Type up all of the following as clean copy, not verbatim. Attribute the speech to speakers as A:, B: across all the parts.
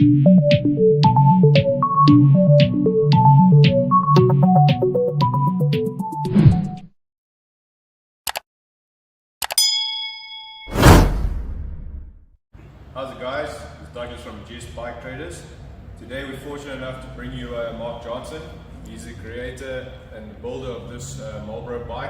A: How's it guys? It's Douglas from Juice Bike Traders. Today we're fortunate enough to bring you Mark Johnson. He's the creator and builder of this MARLBORO bike,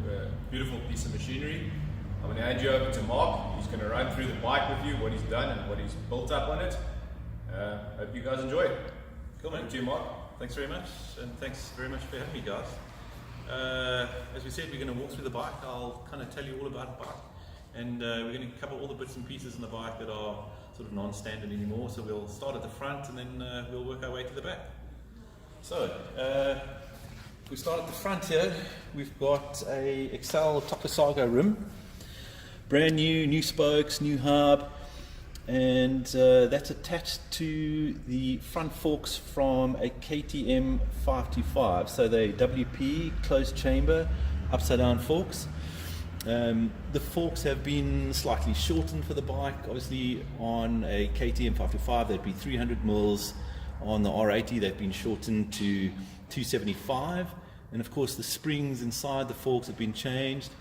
A: a beautiful piece of machinery. I'm going to hand you over to Mark. He's going to run through the bike with you, what he's done and what he's built up on it. Hope you guys enjoy it.
B: Cool, man.
A: Thank you, Mark.
B: Thanks very much, and thanks very much for having me, guys. As we said, we're going to walk through the bike. I'll kind of tell you all about the bike. And we're going to cover all the bits and pieces in the bike that are sort of non-standard anymore. So we'll start at the front and then we'll work our way to the back. So if we start at the front here, we've got a Excel Tokasago rim, brand new spokes, new hub, and that's attached to the front forks from a KTM 525. So they're WP closed chamber upside down forks. The forks have been slightly shortened for the bike. Obviously on a KTM 525 they'd be 300 mils, on the R80 they've been shortened to 275, and of course the springs inside the forks have been changed.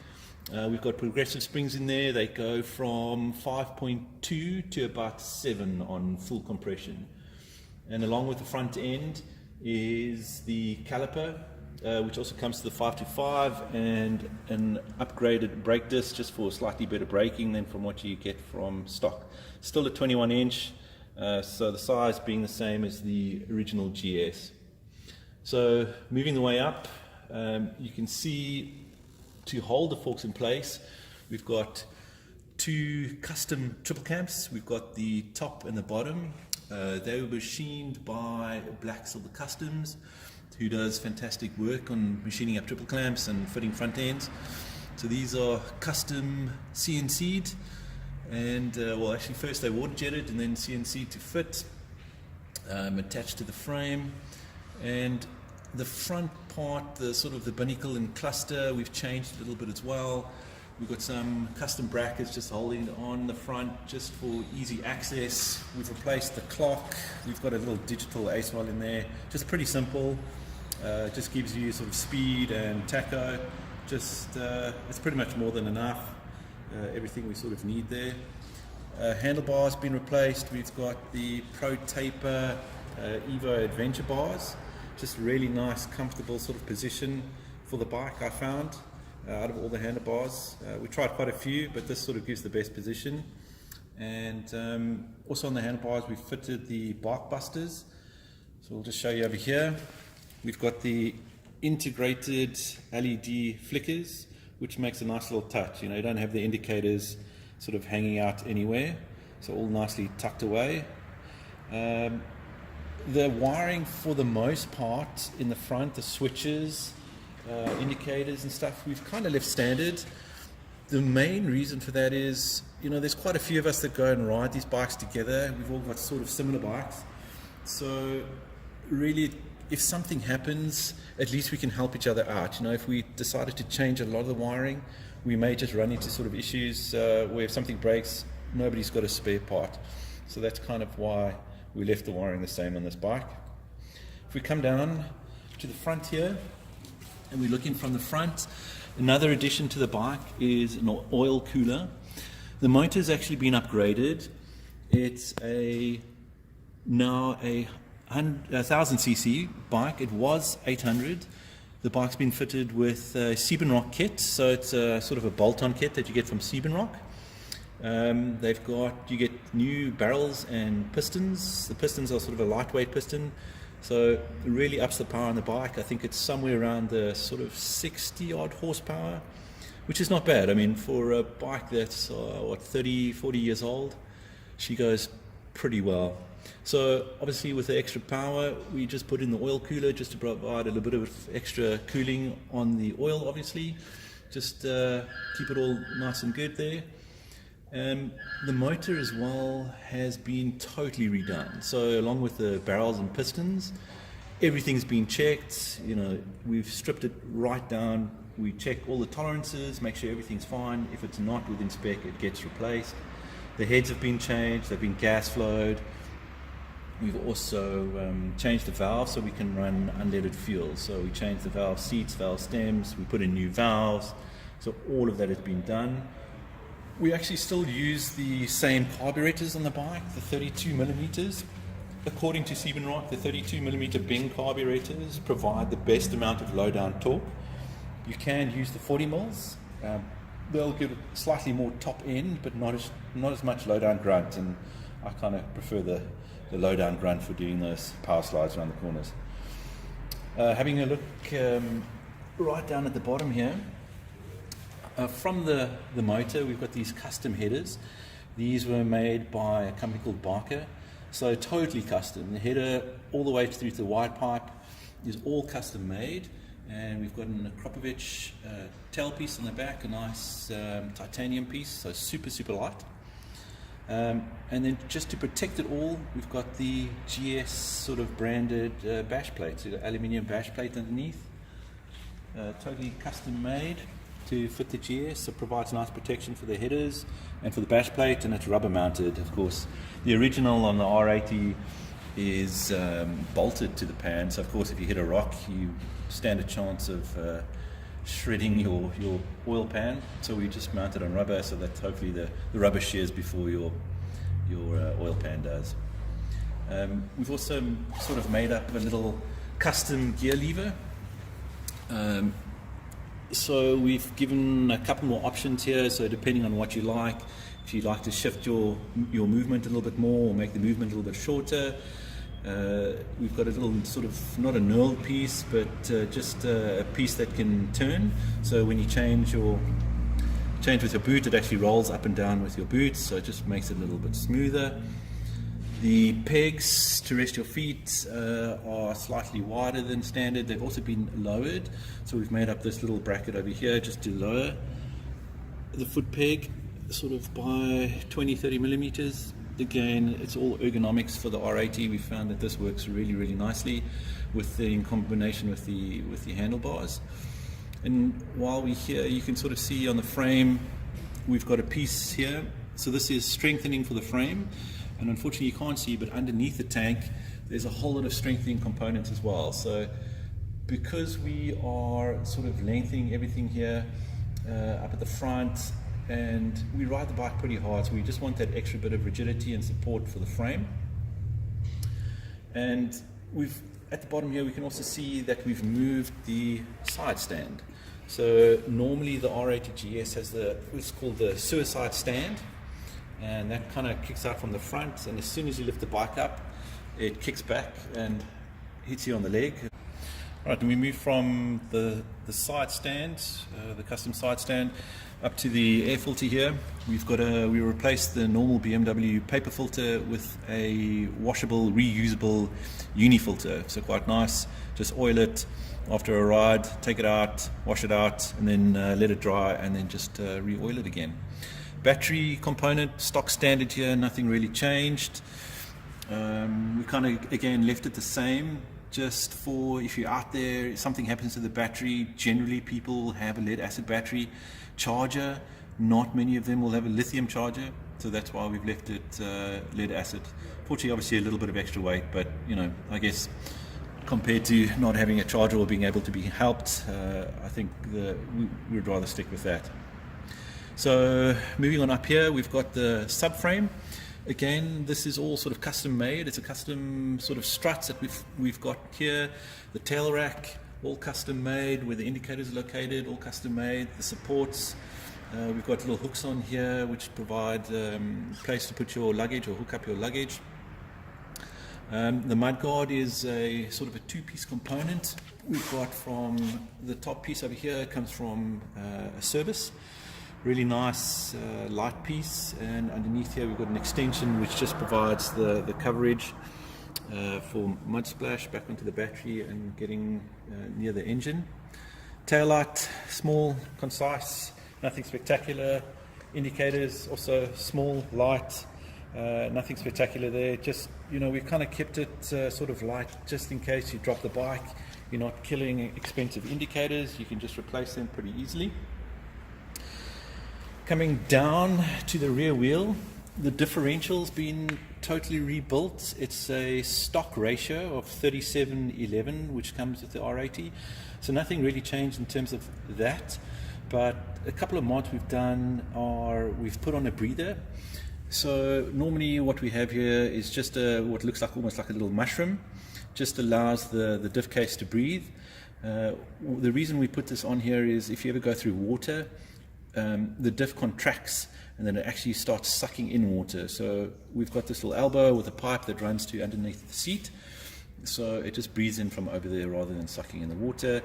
B: We've got progressive springs in there. They go from 5.2 to about 7 on full compression, and along with the front end is the caliper, which also comes to the 525, and an upgraded brake disc just for slightly better braking than from what you get from stock. Still a 21 inch, so the size being the same as the original GS. So moving the way up, you can see to hold the forks in place, we've got two custom triple camps. We've got the top and the bottom. They were machined by Black Silver Customs, who does fantastic work on machining up triple clamps and fitting front ends. So these are custom CNC'd, and well, actually first they water jetted and then CNC'd to fit, attached to the frame. And the front part, the sort of the binnacle and cluster, we've changed a little bit as well. We've got some custom brackets just holding it on the front just for easy access. We've replaced the clock. We've got a little digital ace file in there, just pretty simple. Just gives you sort of speed and tacho. Just it's pretty much more than enough. Everything we sort of need there. Handlebar's been replaced. We've got the Pro Taper Evo Adventure bars. Just really nice, comfortable sort of position for the bike, I found, out of all the handlebars. We tried quite a few, but this sort of gives the best position. And also on the handlebars we fitted the bark busters. So we'll just show you over here. We've got the integrated LED flickers, which makes a nice little touch. You know, you don't have the indicators sort of hanging out anywhere, so all nicely tucked away. The wiring for the most part in the front, the switches, indicators and stuff, we've kind of left standard. The main reason for that is, you know, there's quite a few of us that go and ride these bikes together. We've all got sort of similar bikes, so really if something happens, at least we can help each other out. You know, if we decided to change a lot of the wiring, we may just run into sort of issues where if something breaks, nobody's got a spare part. So that's kind of why we left the wiring the same on this bike. If we come down to the front here and we look in from the front, another addition to the bike is an oil cooler. The motor's actually been upgraded. It's now a 1000cc bike. It was 800. The bike's been fitted with a Siebenrock kit, so it's a sort of a bolt-on kit that you get from Siebenrock. You get new barrels and pistons. The pistons are sort of a lightweight piston, so it really ups the power on the bike. I think it's somewhere around the sort of 60 odd horsepower, which is not bad. I mean, for a bike that's 30, 40 years old, she goes pretty well. So obviously with the extra power, we just put in the oil cooler just to provide a little bit of extra cooling on the oil, obviously. Just keep it all nice and good there. The motor as well has been totally redone. So along with the barrels and pistons, everything's been checked. You know, we've stripped it right down. We check all the tolerances, make sure everything's fine. If it's not within spec, it gets replaced. The heads have been changed, they've been gas flowed.
C: We've also changed the valve so we can run unleaded fuel. So we changed the valve seats, valve stems, we put in new valves. So all of that has been done. We actually still use the same carburetors on the bike, the 32 millimeters. According to Siebenrad, the 32 millimeter Bing carburetors provide the best amount of low down torque. You can use the 40 mils. They'll give slightly more top end, but not as much low down grunt. And I kind of prefer the low down grunt for doing those power slides around the corners. Having a look right down at the bottom here, from the motor we've got these custom headers. These were made by a company called Barker, so totally custom. The header all the way through to the wide pipe is all custom made, and we've got an Akropovich tail piece on the back, a nice titanium piece, so super light. And then just to protect it all, we've got the GS sort of branded bash plate, so the aluminium bash plate underneath, totally custom made to fit the GS, so it provides nice protection for the headers and for the bash plate, and it's rubber mounted, of course. The original on the R80 is bolted to the pan, so of course if you hit a rock you stand a chance of shredding your oil pan, so we just mount it on rubber so that hopefully the rubber shears before your oil pan does. We've also sort of made up a little custom gear lever. So we've given a couple more options here, so depending on what you like, if you'd like to shift your movement a little bit more or make the movement a little bit shorter, we've got a little sort of, not a knurled piece, but just a piece that can turn. So when you change with your boot, it actually rolls up and down with your boots, so it just makes it a little bit smoother. The pegs to rest your feet are slightly wider than standard. They've also been lowered, so we've made up this little bracket over here just to lower the foot peg sort of by 20-30 millimeters. Again, it's all ergonomics for the R80. We found that this works really nicely in combination with the handlebars. And while we're here, you can sort of see on the frame we've got a piece here. So this is strengthening for the frame, and unfortunately you can't see, but underneath the tank there's a whole lot of strengthening components as well. So because we are sort of lengthening everything here up at the front, and we ride the bike pretty hard, so we just want that extra bit of rigidity and support for the frame. And at the bottom here we can also see that we've moved the side stand. So normally the R80 GS has what's called the suicide stand, and that kind of kicks out from the front, and as soon as you lift the bike up it kicks back and hits you on the leg. Right, and we move from the side stand, the custom side stand, up to the air filter here. We replaced the normal BMW paper filter with a washable, reusable uni filter. So quite nice. Just oil it after a ride, take it out, wash it out, and then let it dry, and then just re-oil it again. Battery component, stock standard here, nothing really changed. We kind of again left it the same, just for if you're out there, something happens to the battery. Generally people have a lead acid battery charger, not many of them will have a lithium charger, so that's why we've left it lead acid. Fortunately, obviously a little bit of extra weight, but you know, I guess compared to not having a charger or being able to be helped, I think we'd rather stick with that. So moving on up here, we've got the subframe. Again, this is all sort of custom made. It's a custom sort of struts that we've got here. The tail rack, all custom made, where the indicators are located, all custom made. The supports, we've got little hooks on here which provide place to put your luggage or hook up your luggage. The mudguard is a sort of a two-piece component. We've got from the top piece over here, it comes from a service. Really nice light piece, and underneath here we've got an extension which just provides the coverage for mud splash back onto the battery and getting near the engine. Tail light, small, concise, nothing spectacular. Indicators also small, light, nothing spectacular there. Just, you know, we've kind of kept it sort of light just in case you drop the bike. You're not killing expensive indicators, you can just replace them pretty easily. Coming down to the rear wheel, The differential's been totally rebuilt. It's a stock ratio of 37:11, which comes with the R80. So nothing really changed in terms of that. But a couple of mods we've done are we've put on a breather. So normally what we have here is just what looks like almost like a little mushroom. Just allows the diff case to breathe. The reason we put this on here is if you ever go through water, the diff contracts and then it actually starts sucking in water. So we've got this little elbow with a pipe that runs to underneath the seat. So it just breathes in from over there rather than sucking in the water.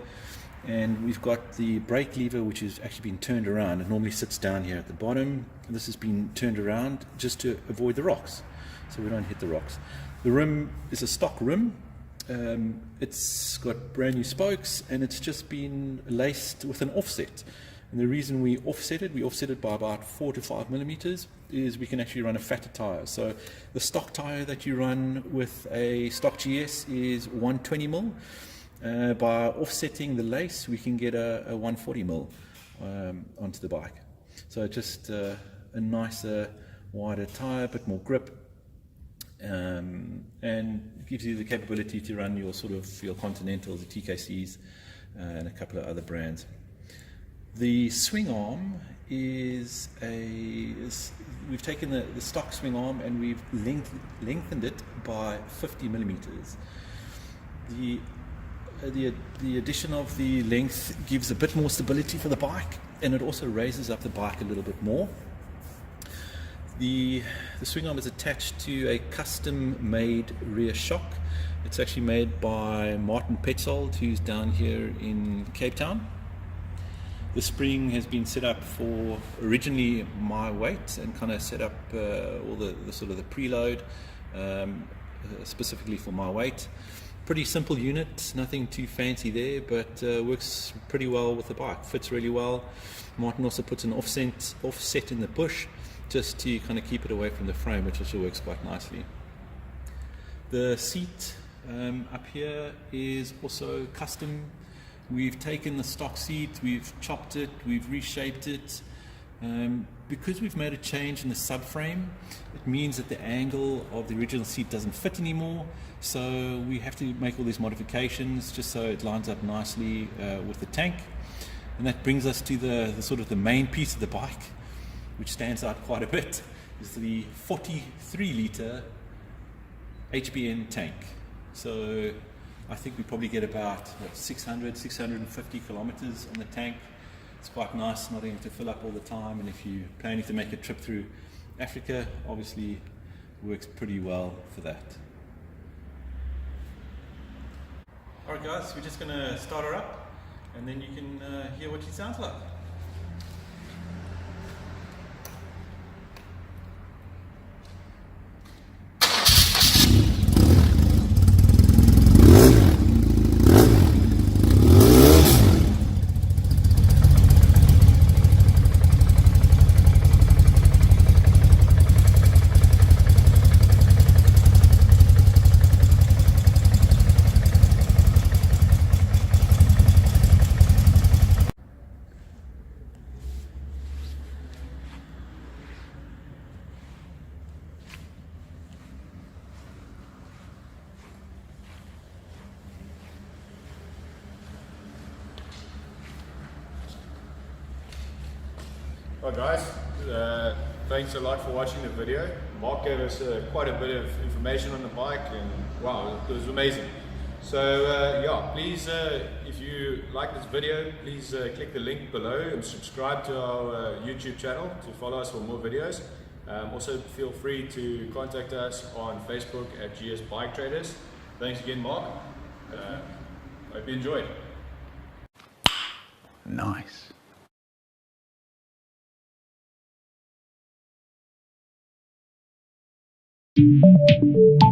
C: And we've got the brake lever, which has actually been turned around. It normally sits down here at the bottom. This has been turned around just to avoid the rocks, so we don't hit the rocks. The rim is a stock rim. It's got brand new spokes, and it's just been laced with an offset. And the reason we offset it by about 4 to 5 millimeters, is we can actually run a fatter tire. So the stock tire that you run with a stock GS is 120 mil. By offsetting the lace, we can get a 140 mil onto the bike. So just a nicer, wider tire, a bit more grip, and gives you the capability to run your your Continentals, the TKCs, and a couple of other brands. The swing arm is we've taken the stock swing arm and we've lengthened it by 50 millimeters. The addition of the length gives a bit more stability for the bike, and it also raises up the bike a little bit more. The swing arm is attached to a custom-made rear shock. It's actually made by Martin Petzold, who's down here in Cape Town. The spring has been set up for originally my weight and kind of set up all the preload specifically for my weight. Pretty simple unit, nothing too fancy there, but works pretty well with the bike, fits really well. Martin also puts an offset in the bush just to kind of keep it away from the frame, which also works quite nicely. The seat up here is also custom. We've taken the stock seat, we've chopped it, we've reshaped it. Because we've made a change in the subframe, it means that the angle of the original seat doesn't fit anymore, so we have to make all these modifications just so it lines up nicely with the tank. And that brings us to the main piece of the bike, which stands out quite a bit, is the 43 litre HBN tank. So I think we probably get about 650 kilometers on the tank. It's quite nice not having to fill up all the time, and if you're planning to make a trip through Africa, obviously works pretty well for that.
B: Alright guys, we're just going to start her up and then you can hear what she sounds like.
A: Well guys, thanks a lot for watching the video. Mark gave us quite a bit of information on the bike, and wow, it was amazing. So yeah, please, if you like this video, please click the link below and subscribe to our YouTube channel to follow us for more videos. Also feel free to contact us on Facebook at GS Bike Traders. Thanks again, Mark. Hope you enjoyed.
D: Nice. Thank you.